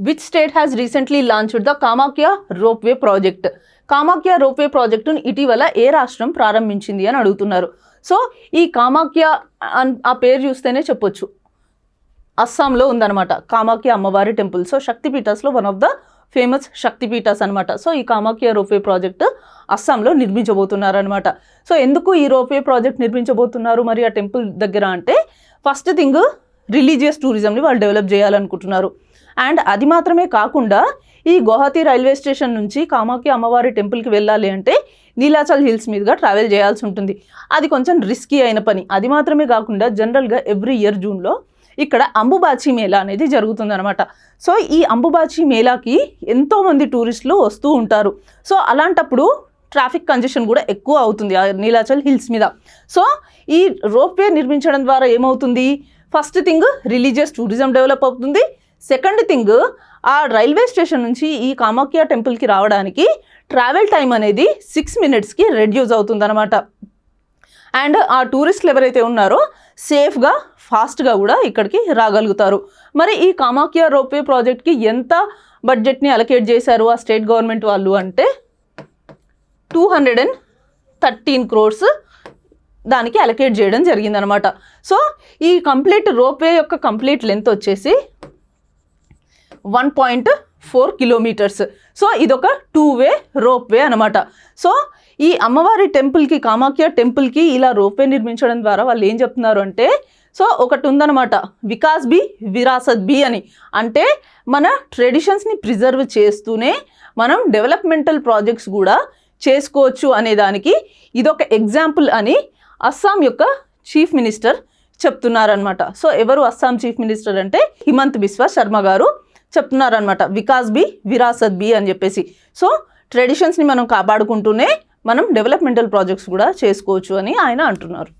Which state has recently launched the Kamakhya ropeway project? Kamakhya ropeway ప్రాజెక్టును ఇటీవల ఏ రాష్ట్రం ప్రారంభించింది అని అడుగుతున్నారు. సో ఈ కామాఖ్య ఆ పేరు చూస్తేనే చెప్పొచ్చు, అస్సాంలో ఉందన్నమాట కామాఖ్య అమ్మవారి టెంపుల్. సో శక్తిపీఠాస్లో one of the famous Shaktipeethas అనమాట. సో ఈ కామాఖ్య రోప్వే ప్రాజెక్ట్ అస్సాంలో నిర్మించబోతున్నారు అనమాట. సో ఎందుకు ఈ రోప్వే ప్రాజెక్ట్ నిర్మించబోతున్నారు మరి ఆ టెంపుల్ దగ్గర అంటే, ఫస్ట్ థింగ్ రిలీజియస్ టూరిజంని వాళ్ళు డెవలప్ చేయాలనుకుంటున్నారు. అండ్ అది మాత్రమే కాకుండా ఈ గువాహతి రైల్వే స్టేషన్ నుంచి కామాఖ్య అమ్మవారి టెంపుల్కి వెళ్ళాలి అంటే నీలాచల్ హిల్స్ మీదుగా ట్రావెల్ చేయాల్సి ఉంటుంది. అది కొంచెం రిస్కీ అయిన పని. అది మాత్రమే కాకుండా జనరల్గా ఎవ్రీ ఇయర్ జూన్లో ఇక్కడ అంబుబాచి మేళా అనేది జరుగుతుందన్నమాట. సో ఈ అంబుబాచి మేళాకి ఎంతోమంది టూరిస్టులు వస్తూ ఉంటారు. సో అలాంటప్పుడు ట్రాఫిక్ కంజెషన్ కూడా ఎక్కువ అవుతుంది ఆ నీలాచల్ హిల్స్ మీద. సో ఈ రోప్వే నిర్మించడం ద్వారా ఏమవుతుంది, first thing religious tourism develop అవుతుంది. సెకండ్ థింగ్ ఆ రైల్వే స్టేషన్ నుంచి ఈ కామాఖ్య టెంపుల్కి రావడానికి ట్రావెల్ టైం అనేది 6 minutesకి రెడ్యూస్ అవుతుంది అనమాట. అండ్ ఆ టూరిస్టులు ఎవరైతే ఉన్నారో సేఫ్గా ఫాస్ట్గా కూడా ఇక్కడికి రాగలుగుతారు. మరి ఈ కామాఖ్య రోప్వే ప్రాజెక్ట్కి ఎంత బడ్జెట్ని అలొకేట్ చేశారు ఆ స్టేట్ గవర్నమెంట్ వాళ్ళు అంటే 213 crores దానికి అలొకేట్ చేయడం జరిగిందనమాట. సో ఈ కంప్లీట్ రోప్వే యొక్క కంప్లీట్ లెంత్ వచ్చేసి 1.4 kilometers. సో ఇదొక 2-way రోప్వే అనమాట. సో ఈ అమ్మవారి టెంపుల్కి కామాఖ్య టెంపుల్కి ఇలా రోప్వే నిర్మించడం ద్వారా వాళ్ళు ఏం చెప్తున్నారు అంటే, సో ఒకటి ఉందన్నమాట వికాస్ బి విరాసత్ బి అని, అంటే మన ట్రెడిషన్స్ని ప్రిజర్వ్ చేస్తూనే మనం డెవలప్మెంటల్ ప్రాజెక్ట్స్ కూడా చేసుకోవచ్చు అనే దానికి ఇదొక ఎగ్జాంపుల్ అని అస్సాం యొక్క చీఫ్ మినిస్టర్ చెప్తున్నారనమాట. సో ఎవరు అస్సాం చీఫ్ మినిస్టర్ అంటే హిమంత్ బిశ్వ శర్మ గారు చెప్తున్నారనమాట, వికాస్ బి విరాసత్ బి అని చెప్పేసి. సో ట్రెడిషన్స్ని మనం కాపాడుకుంటూనే మనం డెవలప్మెంటల్ ప్రాజెక్ట్స్ కూడా చేసుకోవచ్చు అని ఆయన అంటున్నారు.